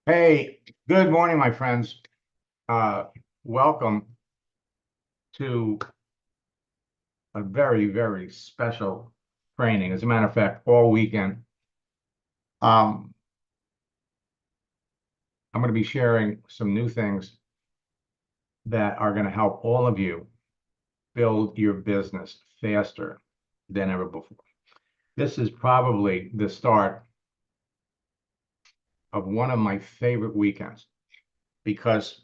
Hey, good morning, my friends. Uh, Welcome to a very, very special training. As a matter of fact, all weekend, um, I'm going to be sharing some new things that are going to help all of you build your business faster than ever before. This is probably the start of one of my favorite weekends because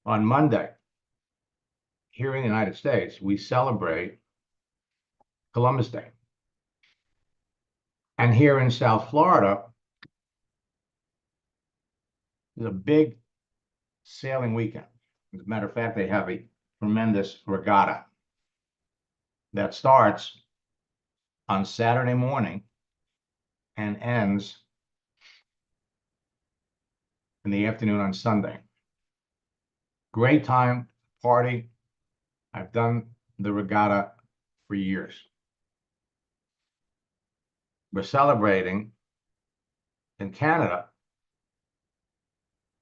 on Monday, here in the United States, we celebrate Columbus Day. And here in South Florida, there's a big sailing weekend. As a matter of fact, they have a tremendous regatta that starts on Saturday morning and ends in the afternoon on Sunday. Great time, party. I've done the regatta for years. We're celebrating in Canada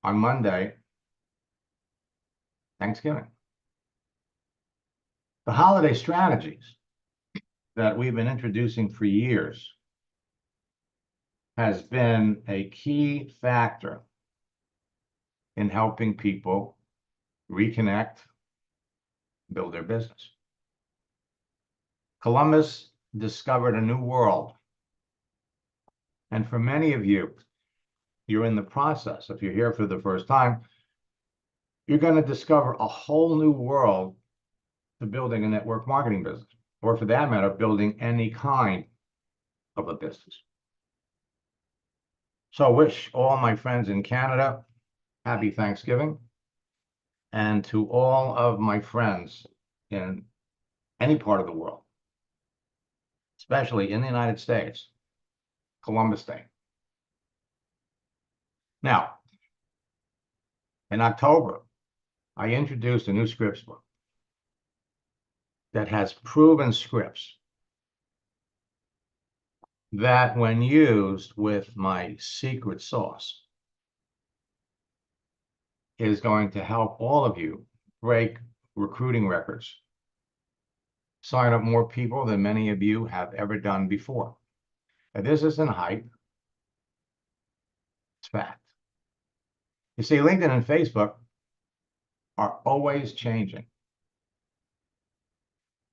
on Monday, Thanksgiving. The holiday strategies that we've been introducing for years has been a key factor in helping people reconnect, build their business. Columbus discovered a new world. And for many of you, you're in the process. If you're here for the first time, you're going to discover a whole new world to building a network marketing business, or for that matter, building any kind of a business. So I wish all my friends in Canada happy Thanksgiving. And to all of my friends in any part of the world, especially in the United States, Columbus Day. Now, in October, I introduced a new scripts book that has proven scripts that, when used with my secret sauce, is going to help all of you break recruiting records, sign up more people than many of you have ever done before. Now, this isn't hype, it's fact. You see, LinkedIn and Facebook are always changing.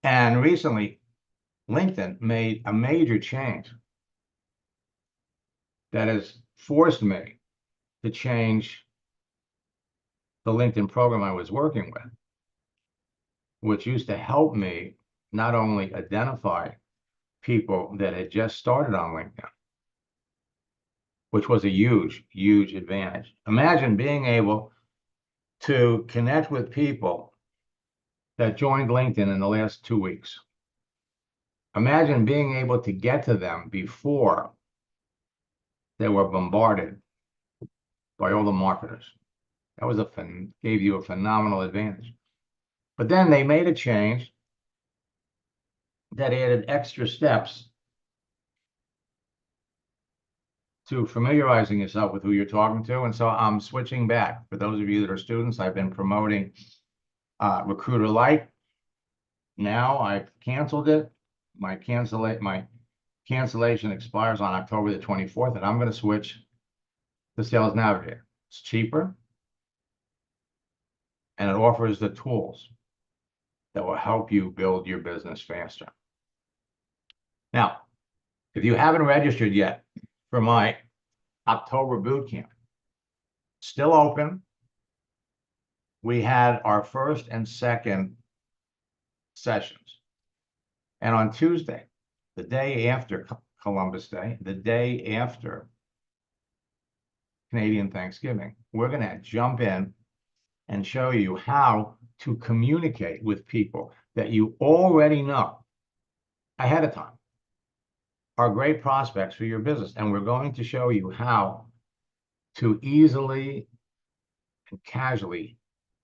And recently, LinkedIn made a major change that has forced me to change the LinkedIn program I was working with, which used to help me not only identify people that had just started on LinkedIn, which was a huge, huge advantage. Imagine being able to connect with people that joined LinkedIn in the last 2 weeks. Imagine being able to get to them before they were bombarded by all the marketers. That was gave you a phenomenal advantage. But then they made a change that added extra steps to familiarizing yourself with who you're talking to. And so I'm switching back. For those of you that are students, I've been promoting Recruiter Lite. Now I've canceled it. My cancellation expires on October the 24th, and I'm going to switch to Sales Navigator. It's cheaper, and it offers the tools that will help you build your business faster. Now, if you haven't registered yet for my October boot camp, still open. We had our first and second sessions. And on Tuesday, the day after Columbus Day, the day after Canadian Thanksgiving, we're going to jump in and show you how to communicate with people that you already know ahead of time are great prospects for your business. And we're going to show you how to easily and casually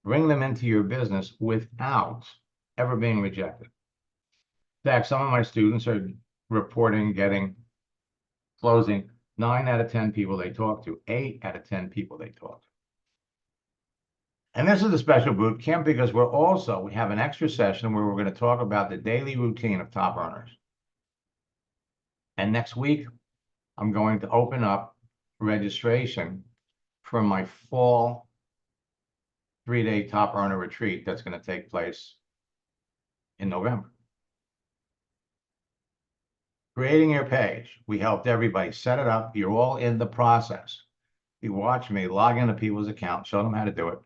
bring them into your business without ever being rejected. In fact, some of my students are reporting closing 9 out of 10 people they talk to, 8 out of 10 people they talk to. And this is a special boot camp because we have an extra session where we're going to talk about the daily routine of top earners. And next week, I'm going to open up registration for my fall 3-day top earner retreat that's going to take place in November. Creating your page. We helped everybody set it up. You're all in the process. You watch me log into people's accounts, show them how to do it.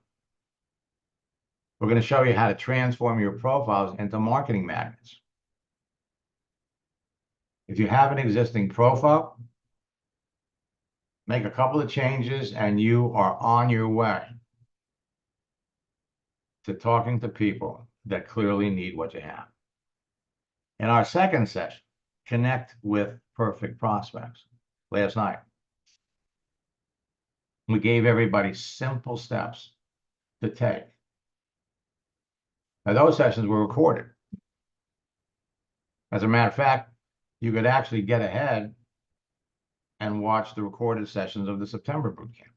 We're going to show you how to transform your profiles into marketing magnets. If you have an existing profile, make a couple of changes and you are on your way to talking to people that clearly need what you have. In our second session, connect with perfect prospects. Last night, we gave everybody simple steps to take. Now, those sessions were recorded. As a matter of fact, you could actually get ahead and watch the recorded sessions of the September boot camp.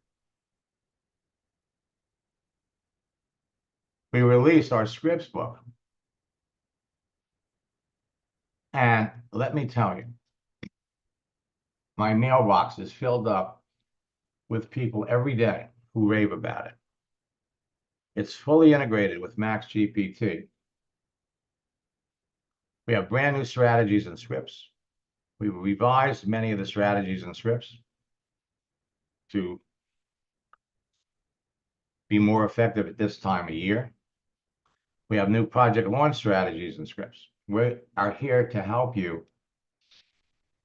We released our scripts book. And let me tell you, my mailbox is filled up with people every day who rave about it. It's fully integrated with Max GPT. We have brand new strategies and scripts. We revised many of the strategies and scripts to be more effective at this time of year. We have new project launch strategies and scripts. We are here to help you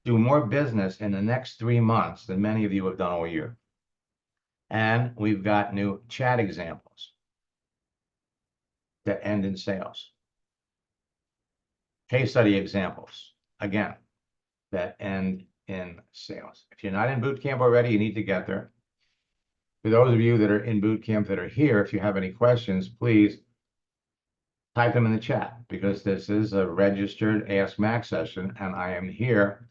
do more business in the next 3 months than many of you have done all year. And we've got new chat examples that end in sales. Case study examples, again, that end in sales. If you're not in boot camp already, you need to get there. For those of you that are in boot camp that are here, if you have any questions, please type them in the chat because this is a registered Ask Max session and I am here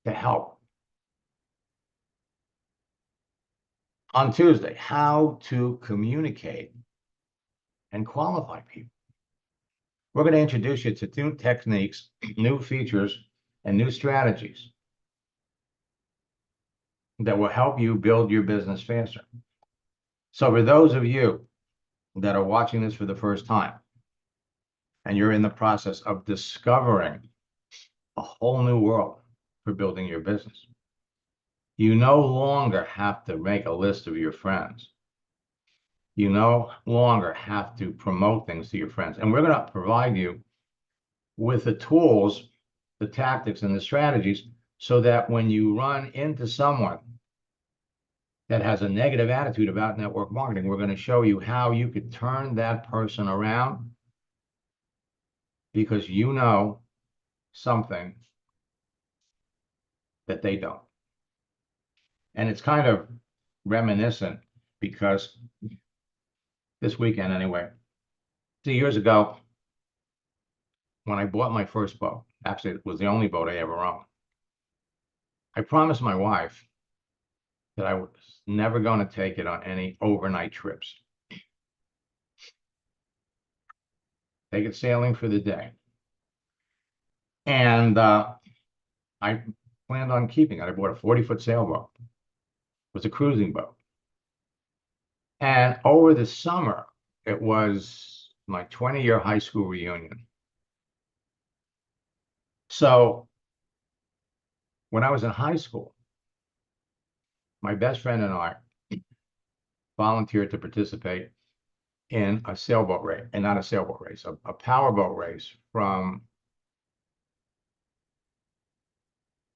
to help. On Tuesday, how to communicate and qualify people. We're going to introduce you to new techniques, new features, and new strategies that will help you build your business faster. So for those of you that are watching this for the first time, and you're in the process of discovering a whole new world for building your business, you no longer have to make a list of your friends. You no longer have to promote things to your friends. And we're going to provide you with the tools, the tactics, and the strategies so that when you run into someone that has a negative attitude about network marketing, we're going to show you how you could turn that person around because you know something that they don't. And it's kind of reminiscent because this weekend anyway, 2 years ago, when I bought my first boat, actually it was the only boat I ever owned, I promised my wife that I was never going to take it on any overnight trips. Take it sailing for the day. And I planned on keeping it. I bought a 40-foot sailboat. It was a cruising boat. And over the summer, it was my 20-year high school reunion. So when I was in high school, my best friend and I volunteered to participate in a sailboat race, and not a sailboat race, a powerboat race from,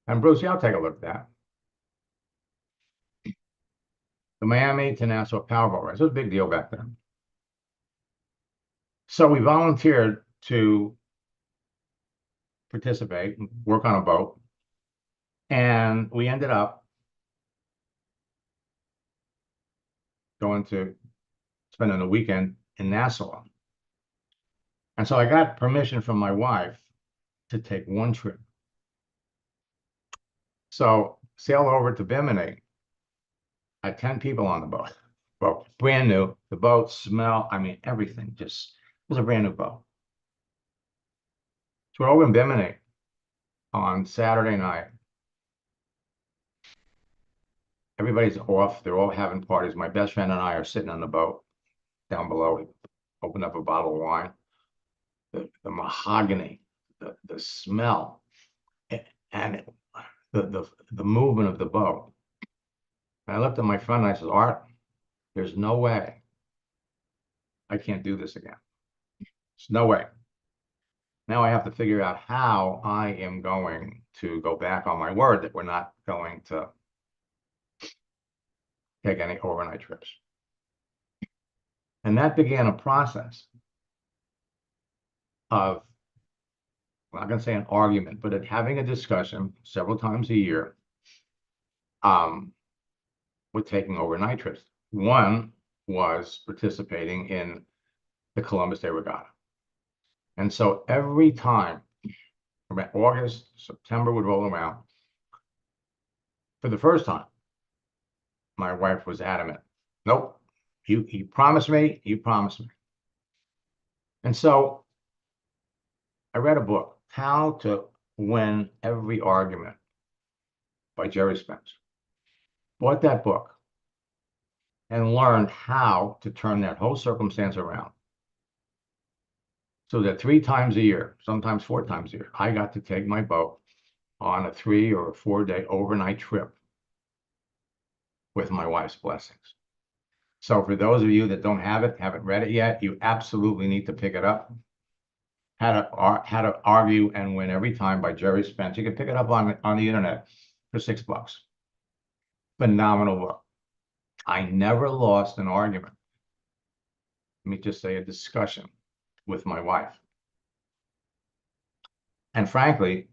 and Bruce, I'll take a look at that. The Miami to Nassau powerboat race. It was a big deal back then. So we volunteered to participate and work on a boat. And we ended up going to spending a weekend in Nassau. And so I got permission from my wife to take one trip. So sailed over to Bimini. I had 10 people on the boat. Boat, brand new. The boat smell, I mean, everything just it was a brand new boat. So we're over in Bimini on Saturday night. Everybody's off. They're all having parties. My best friend and I are sitting on the boat down below. We opened up a bottle of wine. The mahogany, the smell, and the movement of the boat. And I looked at my friend and I said, Art, there's no way I can't do this again. There's no way. Now I have to figure out how I am going to go back on my word that we're not going to take any overnight trips. And that began a process of, I'm not going to say an argument, but of having a discussion several times a year with taking overnight trips. One was participating in the Columbus Day Regatta. And so every time, about August, September would roll around, for the first time, my wife was adamant. Nope, you promised me, you promised me. And so I read a book, How to Win Every Argument by Jerry Spence. Bought that book and learned how to turn that whole circumstance around. So that 3 times a year, sometimes 4 times a year, I got to take my boat on a 3 or 4 day overnight trip with my wife's blessings. So for those of you that don't have it, haven't read it yet, you absolutely need to pick it up. How to Argue and Win Every Time by Jerry Spence. You can pick it up on the internet for $6. Phenomenal book. I never lost an argument. Let me just say a discussion with my wife. And frankly,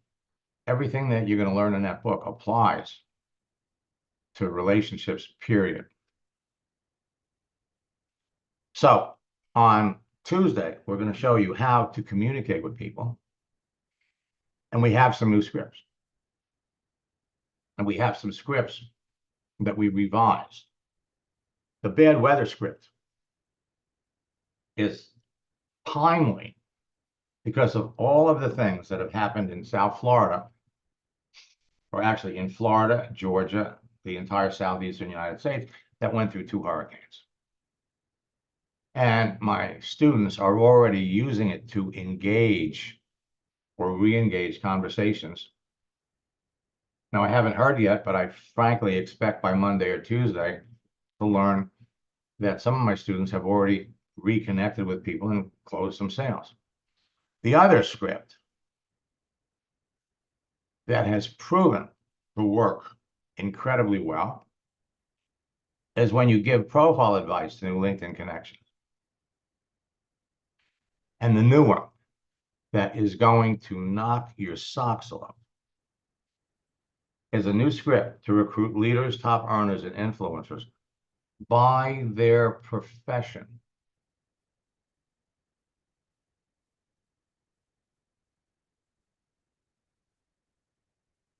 everything that you're going to learn in that book applies to relationships, period. So on Tuesday, we're going to show you how to communicate with people. And we have some new scripts. And we have some scripts that we revised. The bad weather script is timely because of all of the things that have happened in South Florida, or actually in Florida, Georgia, the entire southeastern United States, that went through 2 hurricanes. And my students are already using it to engage or re-engage conversations. Now, I haven't heard yet, but I frankly expect by Monday or Tuesday to learn that some of my students have already reconnected with people and closed some sales. The other script that has proven to work incredibly well is when you give profile advice to new LinkedIn connections. And the new one that is going to knock your socks off is a new script to recruit leaders, top earners, and influencers by their profession.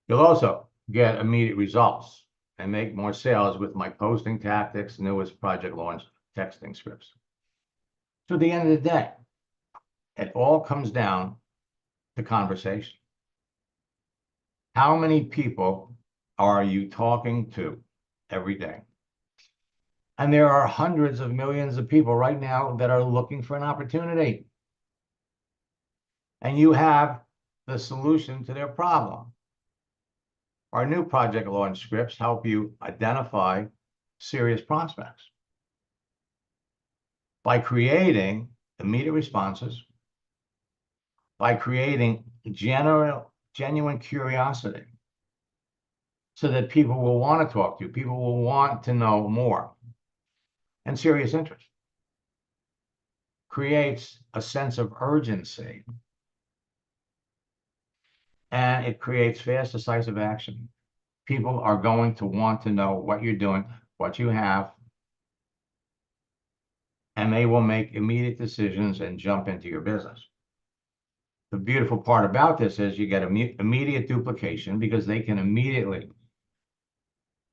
You'll also get immediate results and make more sales with my posting tactics, newest project launch texting scripts. So at the end of the day, it all comes down to conversation. How many people are you talking to every day? And there are hundreds of millions of people right now that are looking for an opportunity. And you have the solution to their problem. Our new project launch scripts help you identify serious prospects by creating immediate responses, by creating genuine curiosity, so that people will want to talk to you, people will want to know more. And serious interest creates a sense of urgency, and it creates fast, decisive action. People are going to want to know what you're doing, what you have, and they will make immediate decisions and jump into your business. The beautiful part about this is you get immediate duplication because they can immediately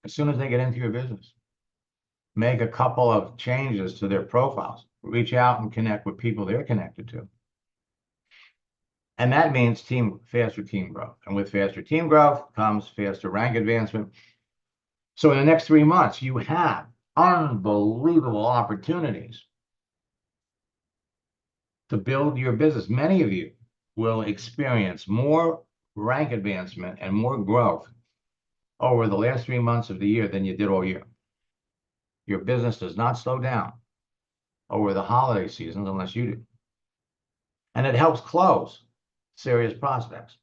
as soon as they get into your business. Make a couple of changes to their profiles. Reach out and connect with people they're connected to. And that means faster team growth. And with faster team growth comes faster rank advancement. So in the next 3 months, you have unbelievable opportunities to build your business. Many of you will experience more rank advancement and more growth over the last 3 months of the year than you did all year. Your business does not slow down over the holiday seasons unless you do. And it helps close serious prospects.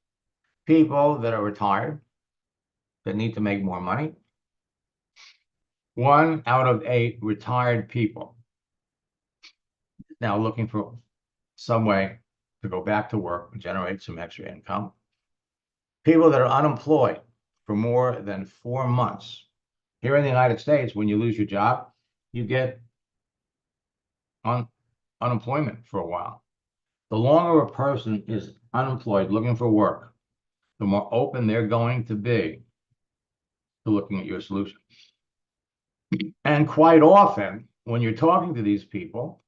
People that are retired, that need to make more money. 1 out of 8 retired people now looking for some way to go back to work and generate some extra income. People that are unemployed for more than 4 months. Here in the United States, when you lose your job, you get unemployment for a while. The longer a person is unemployed looking for work, the more open they're going to be to looking at your solution. And quite often, when you're talking to these people,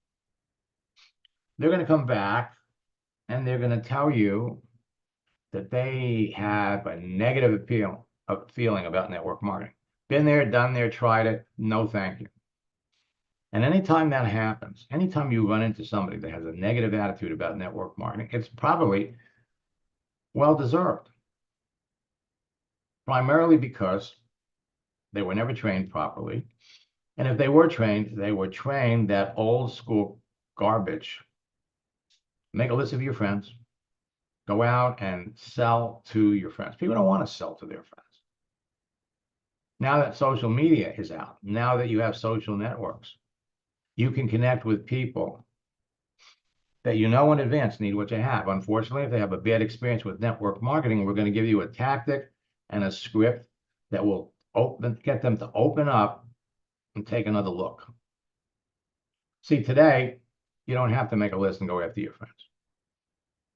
they're going to come back and they're going to tell you that they have a negative feeling about network marketing. Been there, done there, tried it, no thank you. And anytime that happens, anytime you run into somebody that has a negative attitude about network marketing, it's probably well-deserved. Primarily because they were never trained properly. And if they were trained that old school garbage. Make a list of your friends. Go out and sell to your friends. People don't want to sell to their friends. Now that social media is out, now that you have social networks, you can connect with people that you know in advance need what you have. Unfortunately, if they have a bad experience with network marketing, we're going to give you a tactic and a script that will get them to open up and take another look. See, today, you don't have to make a list and go after your friends.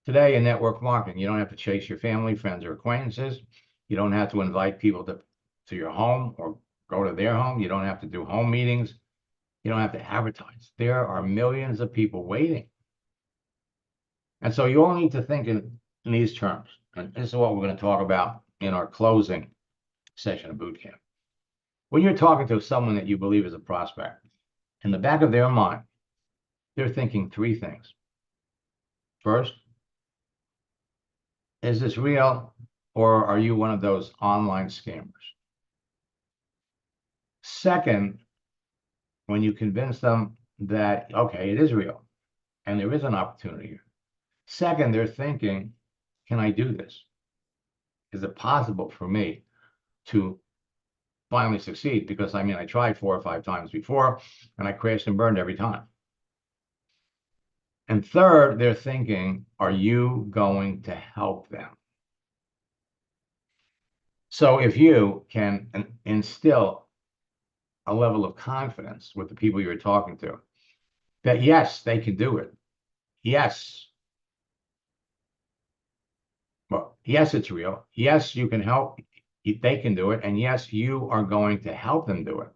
Today in network marketing, you don't have to chase your family, friends, or acquaintances. You don't have to invite people to your home or go to their home. You don't have to do home meetings. You don't have to advertise. There are millions of people waiting. And so you all need to think in these terms. And this is what we're going to talk about in our closing session of boot camp. When you're talking to someone that you believe is a prospect, in the back of their mind, they're thinking 3 things. First, is this real, or are you one of those online scammers? Second, when you convince them that, okay, it is real, and there is an opportunity here. Second, they're thinking, can I do this? Is it possible for me to finally succeed? Because I tried 4 or 5 times before, and I crashed and burned every time. And third, they're thinking, are you going to help them? So if you can instill a level of confidence with the people you're talking to, that yes, they can do it. Yes. Well, yes, it's real. Yes, you can help. They can do it. And yes, you are going to help them do it.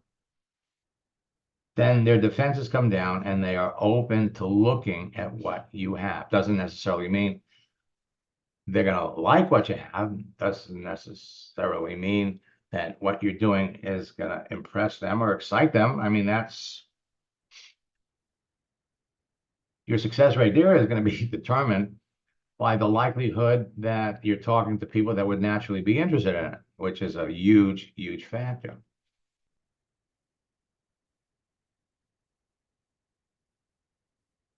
Then their defenses come down and they are open to looking at what you have. Doesn't necessarily mean they're going to like what you have. Doesn't necessarily mean that what you're doing is going to impress them or excite them. That's your success rate there is going to be determined by the likelihood that you're talking to people that would naturally be interested in it, which is a huge, huge factor.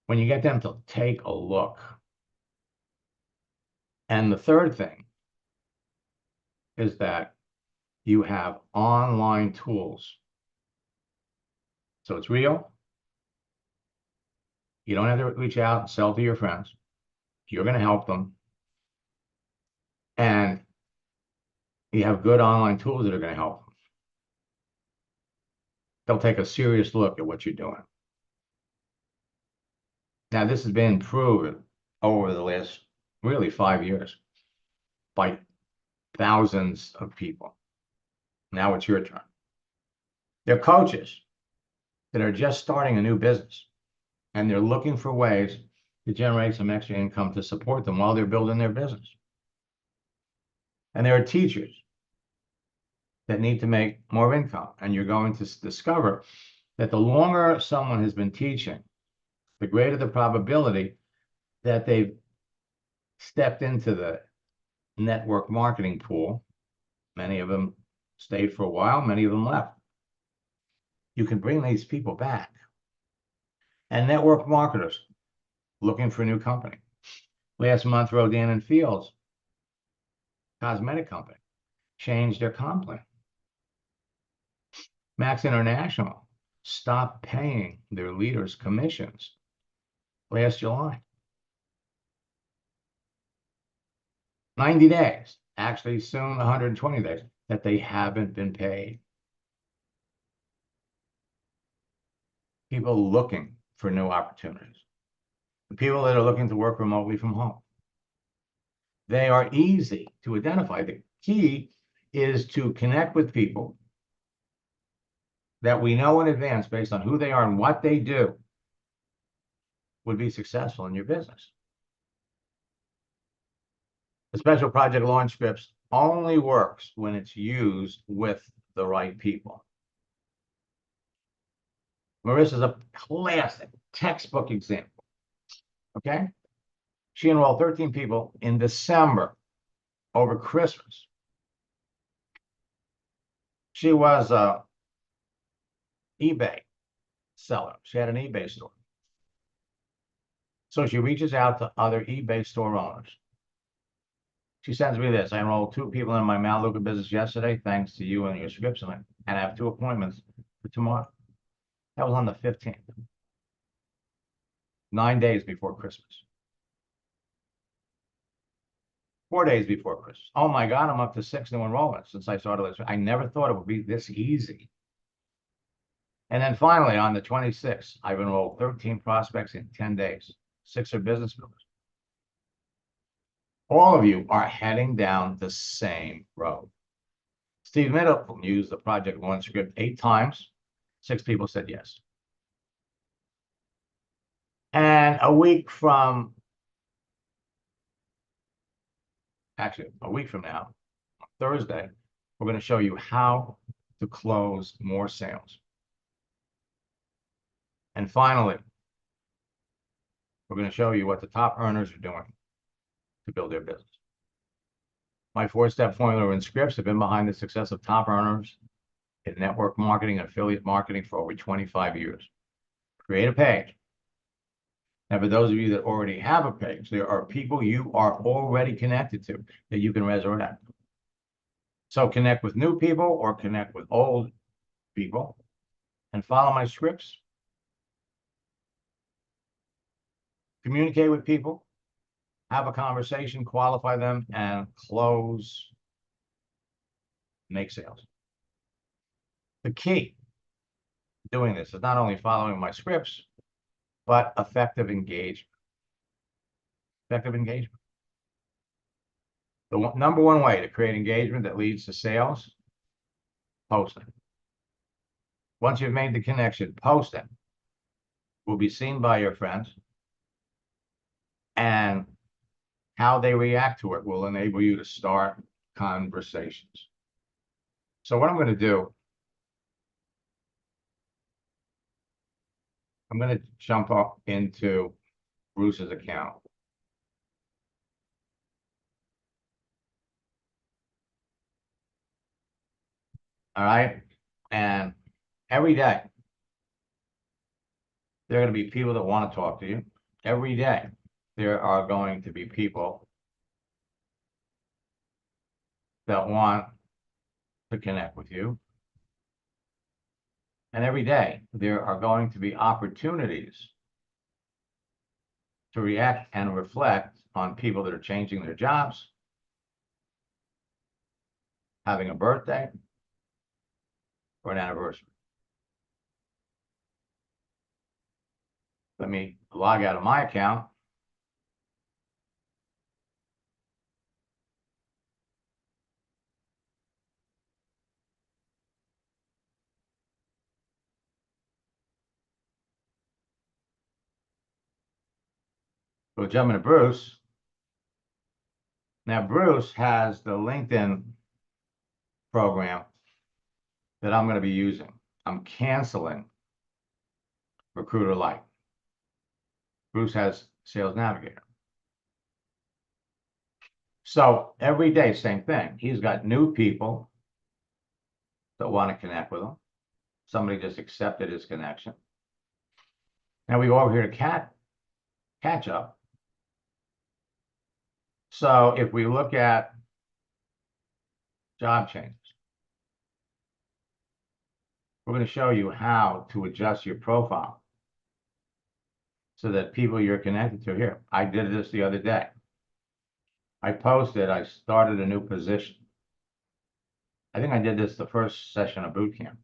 When you get them to take a look. And the third thing is that you have online tools. So it's real. You don't have to reach out and sell to your friends. You're going to help them. And you have good online tools that are going to help them. They'll take a serious look at what you're doing. Now, this has been proven over the last really 5 years by thousands of people. Now it's your turn. They're coaches that are just starting a new business, and they're looking for ways to generate some extra income to support them while they're building their business. And there are teachers that need to make more income, and you're going to discover that the longer someone has been teaching, the greater the probability that they've stepped into the network marketing pool. Many of them stayed for a while, many of them left. You can bring these people back. And network marketers looking for a new company. Last month, Rodan and Fields, cosmetic company, changed their comp plan. Max International stopped paying their leaders commissions last July. 90 days, actually soon 120 days, that they haven't been paid. People looking for new opportunities. The people that are looking to work remotely from home. They are easy to identify. The key is to connect with people that we know in advance based on who they are and what they do would be successful in your business. The special project launch scripts only works when it's used with the right people. Marissa's a classic textbook example. Okay? She enrolled 13 people in December over Christmas. She was a eBay seller. She had an eBay store. So she reaches out to other eBay store owners. She sends me this. I enrolled 2 people in my Melaleuca business yesterday, thanks to you and your scripts, and I have 2 appointments for tomorrow. That was on the 15th, 9 days before Christmas. 4 days before Christmas. Oh my God, I'm up to 6 new enrollments since I started this. I never thought it would be this easy. And then finally, on the 26th, I've enrolled 13 prospects in 10 days. 6 are business builders. All of you are heading down the same road. Steve Middleton used the project launch script 8 times. 6 people said yes. And a week from now, Thursday, we're going to show you how to close more sales. And finally, we're going to show you what the top earners are doing to build their business. My 4-step formula and scripts have been behind the success of top earners in network marketing and affiliate marketing for over 25 years. Create a page. And for those of you that already have a page, there are people you are already connected to that you can resurrect. So connect with new people or connect with old people and follow my scripts. Communicate with people, have a conversation, qualify them, and close, make sales. The key to doing this is not only following my scripts, but effective engagement. Effective engagement. The number one way to create engagement that leads to sales, posting. Once you've made the connection, posting will be seen by your friends, and how they react to it will enable you to start conversations. So what I'm going to do, I'm going to jump up into Bruce's account. All right. And every day, there are going to be people that want to talk to you. Every day, there are going to be people that want to connect with you. And every day, there are going to be opportunities to react and reflect on people that are changing their jobs, having a birthday, or an anniversary. Let me log out of my account. We'll jump into Bruce. Now, Bruce has the LinkedIn program that I'm going to be using. I'm canceling Recruiter Lite. Bruce has Sales Navigator. So every day, same thing. He's got new people that want to connect with him. Somebody just accepted his connection. Now we go over here to catch up. So if we look at job changes, we're going to show you how to adjust your profile so that people you're connected to here. I did this the other day. I posted, I started a new position. I think I did this the first session of boot camp.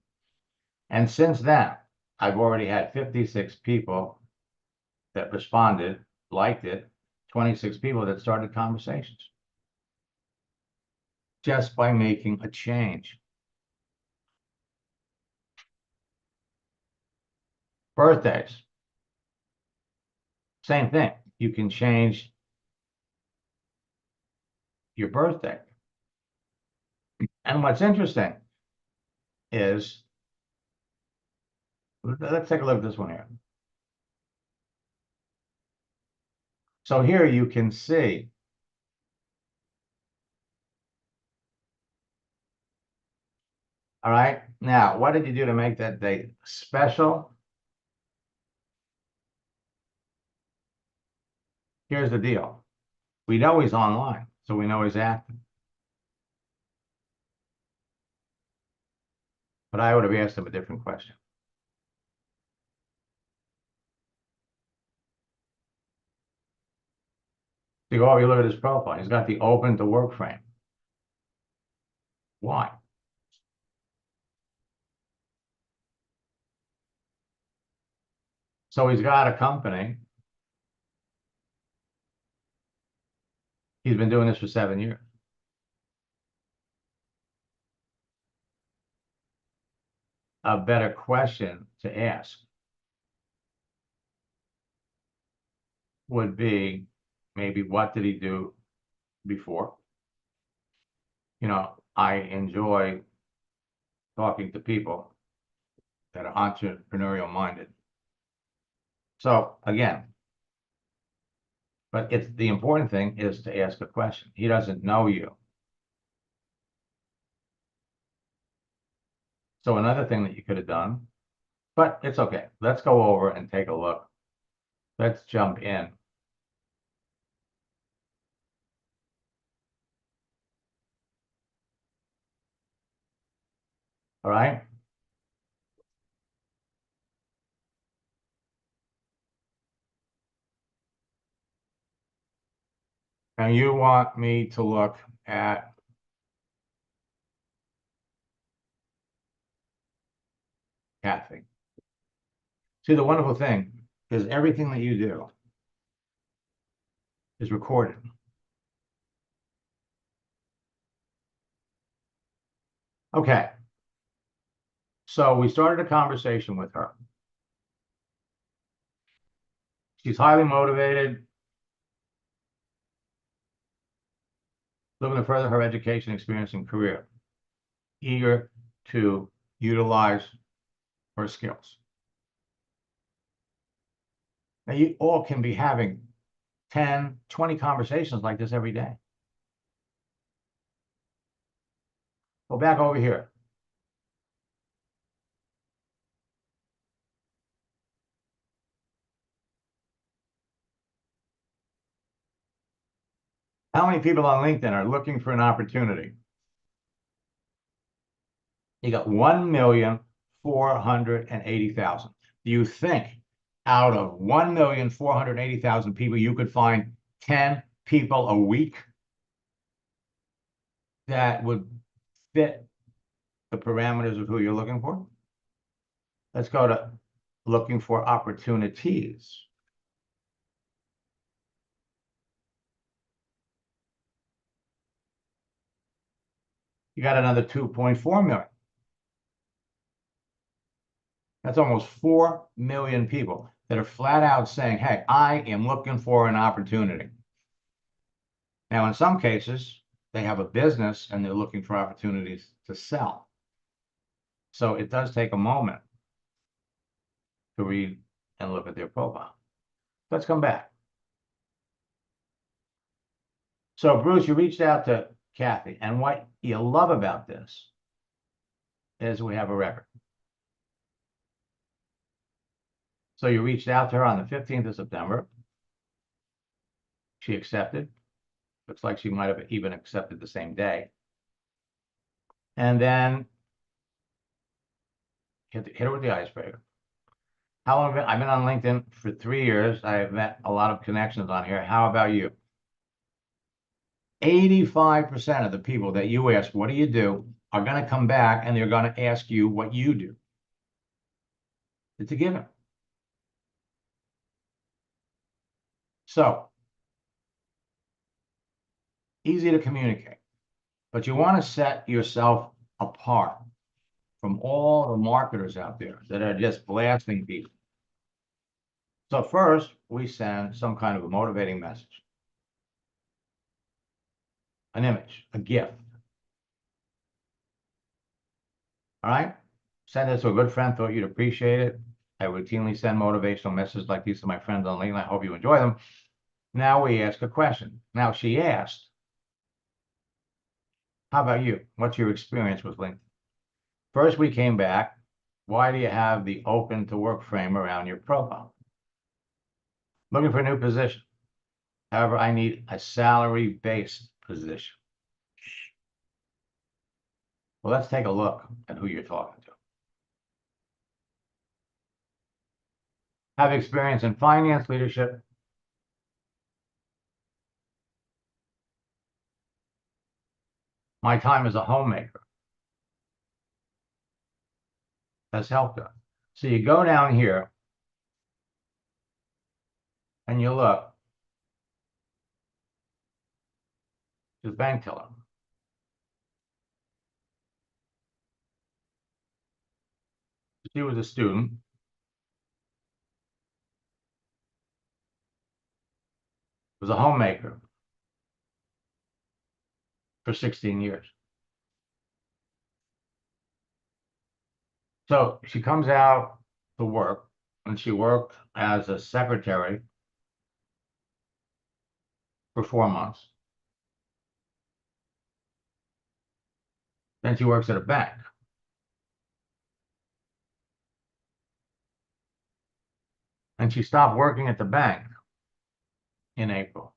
And since then, I've already had 56 people that responded, liked it, 26 people that started conversations just by making a change. Birthdays, same thing. You can change your birthday. And what's interesting is, let's take a look at this one here. So here you can see all right. Now, what did you do to make that date special? Here's the deal. We know he's online, so we know he's active. But I would have asked him a different question. So you go over, you look at his profile. He's got the open to work frame. Why? So he's got a company. He's been doing this for 7 years. A better question to ask would be maybe, what did he do before? You know, I enjoy talking to people that are entrepreneurial minded. So again, but it's the important thing is to ask a question. He doesn't know you. So another thing that you could have done, but it's okay. Let's go over and take a look. Let's jump in. All right. And you want me to look at Kathy. See, the wonderful thing is everything that you do is recorded. Okay. So we started a conversation with her. She's highly motivated, looking to further her education, experience, and career, eager to utilize her skills. Now, you all can be having 10, 20 conversations like this every day. Go back over here. How many people on LinkedIn are looking for an opportunity? You got 1,480,000. Do you think out of 1,480,000 people, you could find 10 people a week that would fit the parameters of who you're looking for? Let's go to looking for opportunities. You got another 2.4 million. That's almost 4 million people. that are flat out saying, hey, I am looking for an opportunity. Now, in some cases, they have a business and they're looking for opportunities to sell. So it does take a moment to read and look at their profile. Let's come back. So, Bruce, you reached out to Kathy, and what you love about this is we have a record. So you reached out to her on the 15th of September. She accepted. Looks like she might have even accepted the same day. And then hit her with the icebreaker. How long have I been on LinkedIn for 3 years. I've met a lot of connections on here. How about you? 85% of the people that you ask, what do you do, are going to come back and they're going to ask you what you do. It's a given. So, easy to communicate, but you want to set yourself apart from all the marketers out there that are just blasting people. So first, we send some kind of a motivating message, an image, a gift. All right? Send it to a good friend, thought you'd appreciate it. I routinely send motivational messages like these to my friends on LinkedIn. I hope you enjoy them. Now we ask a question. Now she asked, how about you? What's your experience with LinkedIn? First, we came back. Why do you have the open to work frame around your profile? Looking for a new position. However, I need a salary-based position. Well, let's take a look at who you're talking to. Have experience in finance, leadership. My time as a homemaker has helped us. So you go down here and you look. She's a bank teller. She was a student. Was a homemaker for 16 years. So she comes out to work, and she worked as a secretary for 4 months. Then she works at a bank. And she stopped working at the bank in April.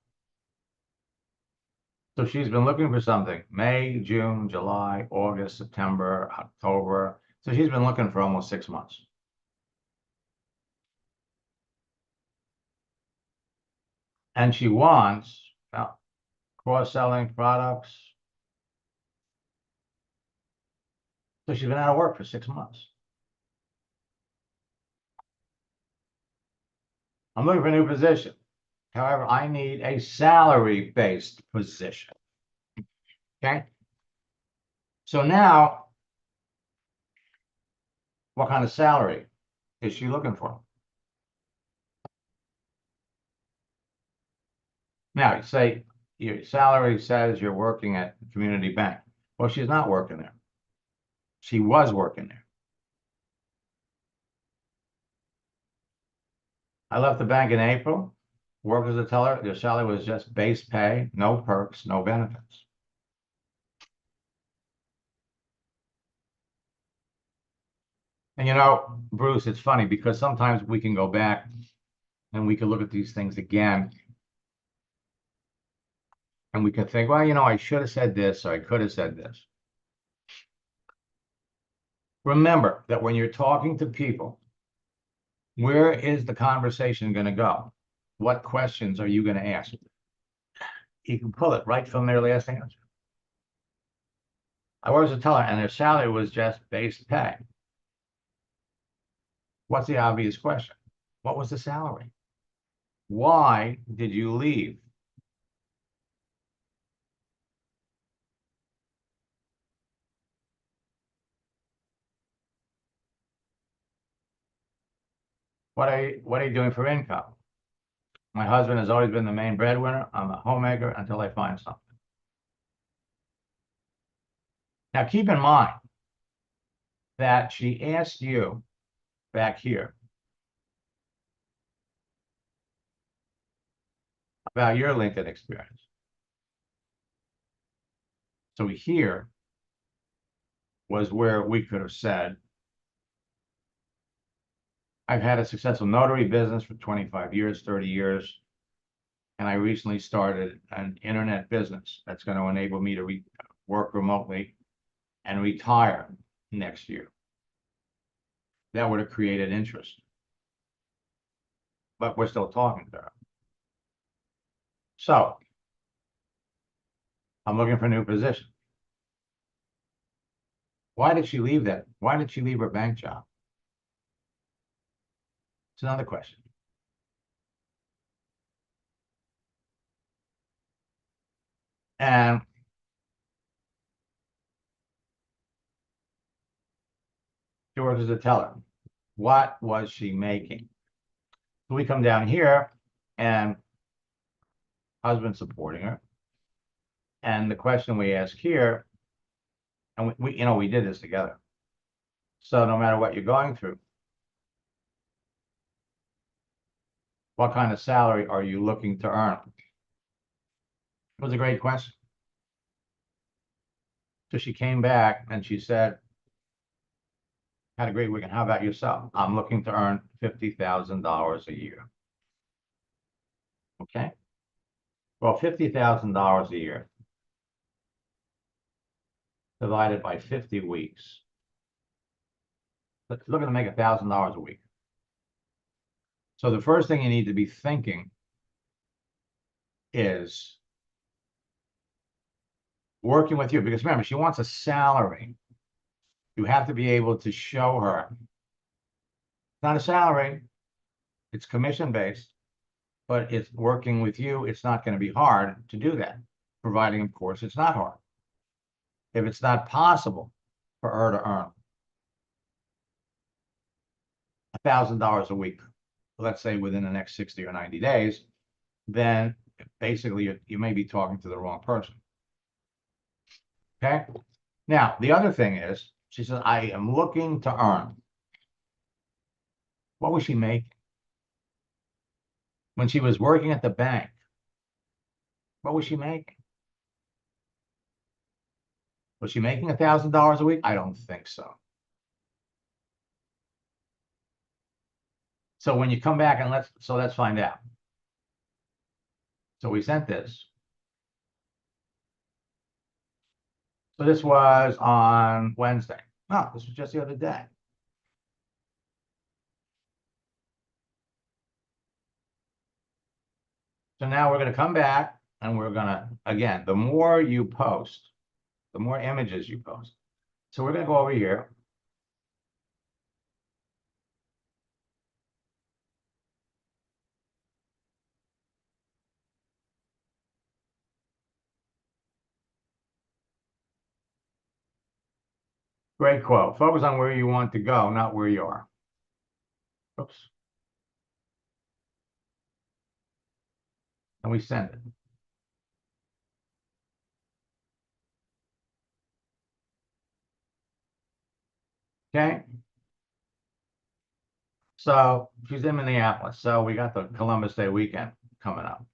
So she's been looking for something, May, June, July, August, September, October. So she's been looking for almost 6 months. And she wants cross-selling products. So she's been out of work for 6 months. I'm looking for a new position. However, I need a salary-based position. Okay? So now, what kind of salary is she looking for? Now, you say your salary says you're working at a community bank. Well, she's not working there. She was working there. I left the bank in April, worked as a teller. Their salary was just base pay, no perks, no benefits. And you know, Bruce, it's funny because sometimes we can go back and we can look at these things again. And we can think, well, you know, I should have said this or I could have said this. Remember that when you're talking to people, where is the conversation going to go? What questions are you going to ask? You can pull it right from their last answer. I was a teller and their salary was just base pay. What's the obvious question? What was the salary? Why did you leave? What are you doing for income? My husband has always been the main breadwinner. I'm a homemaker until I find something. Now, keep in mind that she asked you back here about your LinkedIn experience. So here was where we could have said, I've had a successful notary business for 25 years, 30 years, and I recently started an internet business that's going to enable me to work remotely and retire next year. That would have created interest. But we're still talking to her. So I'm looking for a new position. Why did she leave that? Why did she leave her bank job? It's another question. And George is a teller. What was she making? So we come down here and husband supporting her. And the question we ask here, and we did this together. So no matter what you're going through, what kind of salary are you looking to earn? It was a great question. So she came back and she said, had a great weekend. How about yourself? I'm looking to earn $50,000 a year. Okay. Well, $50,000 a year divided by 50 weeks. Looking to make $1,000 a week. So the first thing you need to be thinking is working with you, because remember, she wants a salary. You have to be able to show her it's not a salary, it's commission based, but it's working with you. It's not going to be hard to do that, providing, of course, it's not hard. If it's not possible for her to earn $1,000 a week, let's say within the next 60 or 90 days, then basically you may be talking to the wrong person. Okay. Now, the other thing is, she says, I am looking to earn. What was she making? When she was working at the bank, what was she making? Was she making $1,000 a week? I don't think so. So when you come back and let's find out. So we sent this. So this was on Wednesday. Oh, this was just the other day. So now we're going to come back and we're going to, again, the more you post, the more images you post. So we're going to go over here. Great quote. Focus on where you want to go, not where you are. Oops. And we send it. Okay. So she's in Minneapolis. So we got the Columbus Day weekend coming up.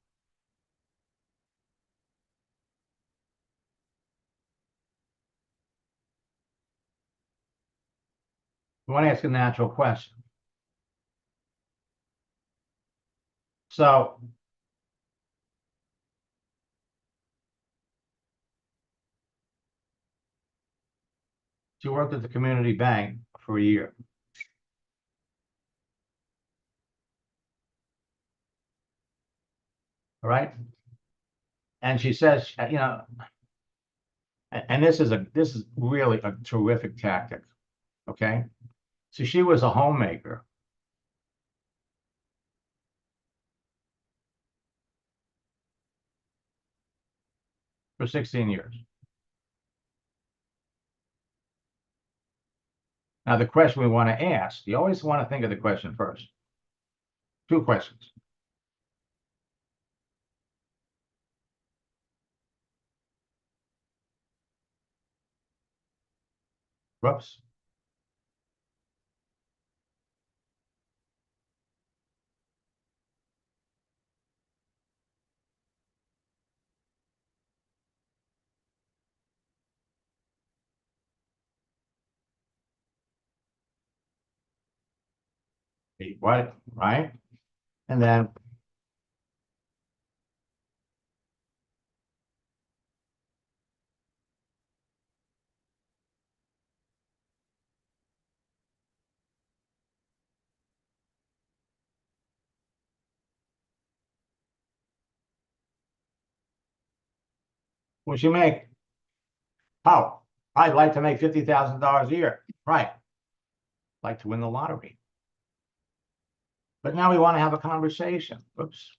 We want to ask a natural question. So she worked at the community bank for a year. All right. And she says, and this is really a terrific tactic. Okay. So she was a homemaker for 16 years. Now, the question we want to ask, you always want to think of the question first. Two questions. Whoops. What? Right? And then, what you make? Oh, I'd like to make $50,000 a year. Right. Like to win the lottery. But now we want to have a conversation. Oops.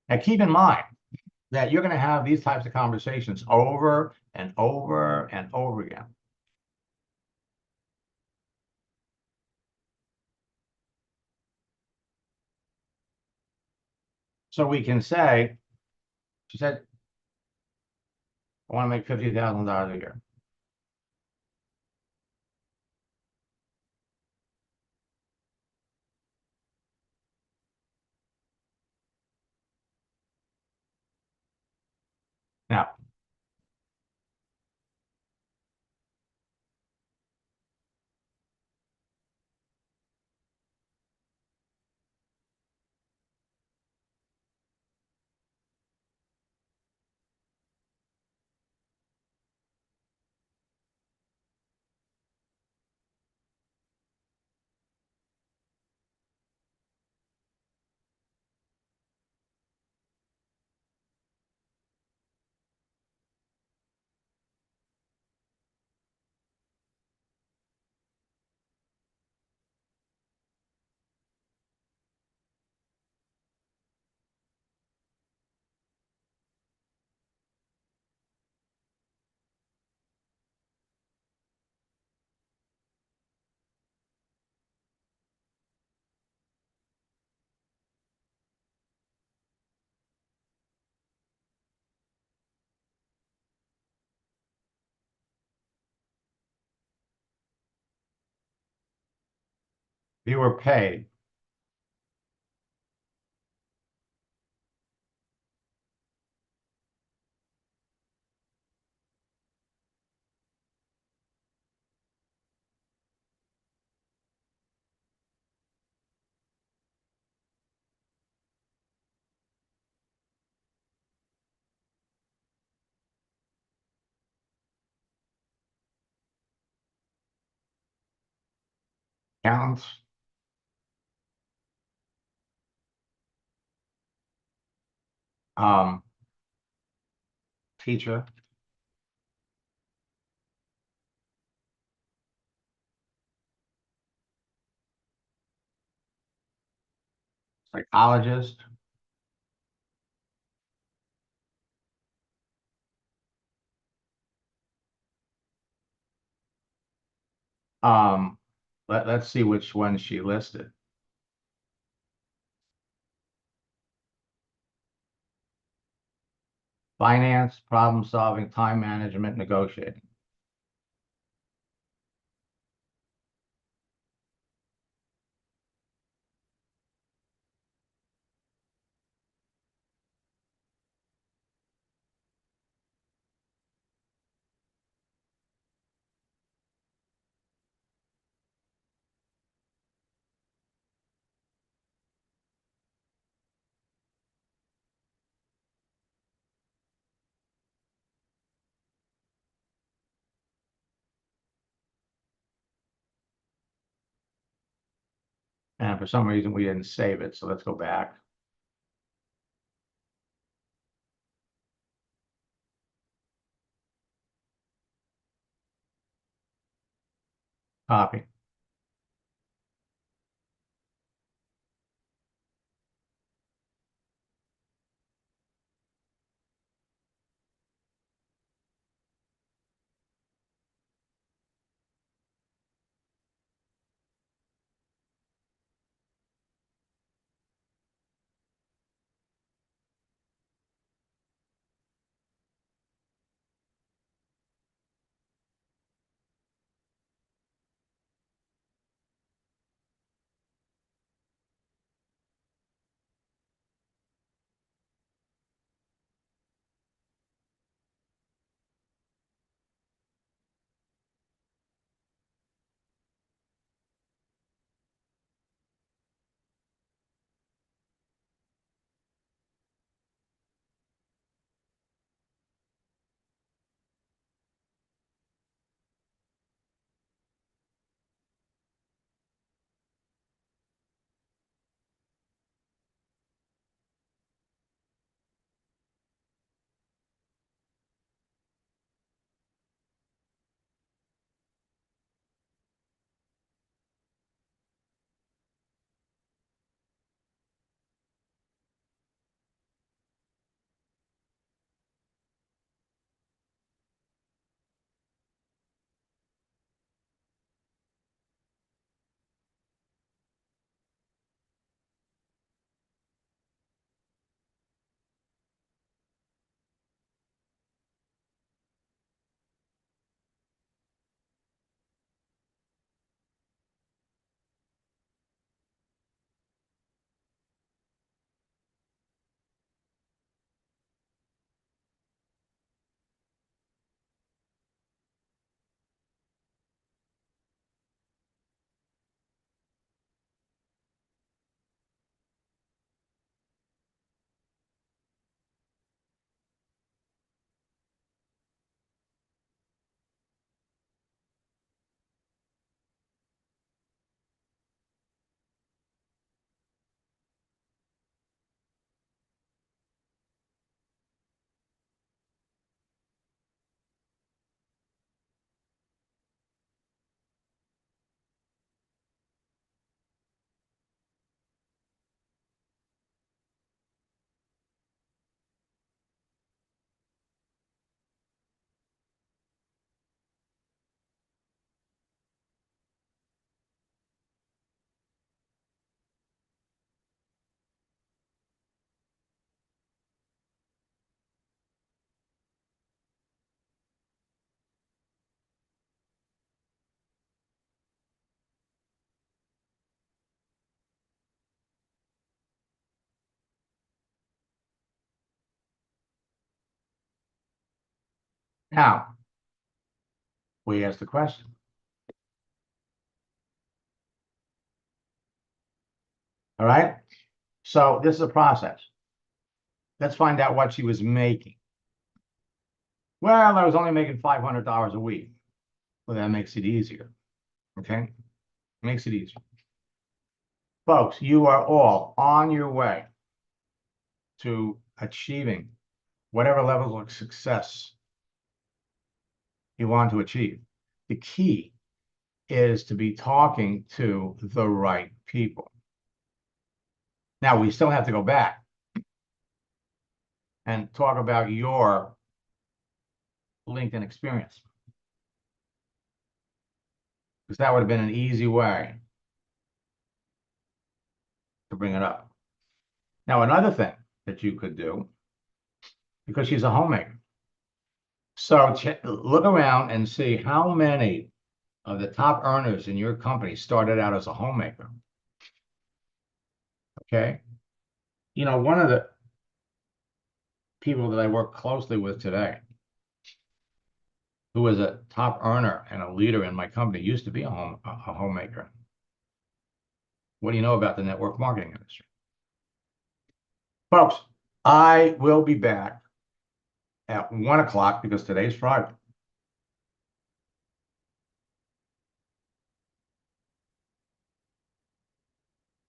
Now keep in mind that you're going to have these types of conversations over and over and over again. So we can say, she said, I want to make $50,000 a year. Now, if you were paid, accountants, um, teacher, psychologist, um, let's see which one she listed. Finance, problem solving, time management, negotiating. And for some reason, we didn't save it. So let's go back. Copy. Now, we asked the question. All right. So this is a process. Let's find out what she was making. Well, I was only making $500 a week. Well, that makes it easier. Okay. Makes it easier. Folks, you are all on your way to achieving whatever level of success you want to achieve. The key is to be talking to the right people. Now, we still have to go back and talk about your LinkedIn experience, because that would have been an easy way to bring it up. Now, another thing that you could do, because she's a homemaker, so look around and see how many of the top earners in your company started out as a homemaker. Okay. You know, one of the people that I work closely with today, who was a top earner and a leader in my company, used to be a homemaker. What do you know about the network marketing industry? Folks, I will be back at 1 o'clock because today's Friday.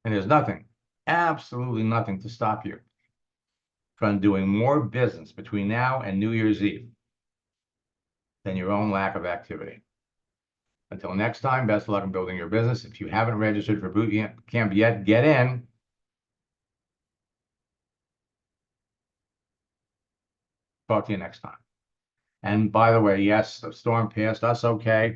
And there's nothing, absolutely nothing to stop you from doing more business between now and New Year's Eve than your own lack of activity. Until next time, best of luck in building your business. If you haven't registered for boot camp yet, get in. Talk to you next time. And by the way, yes, the storm passed us okay.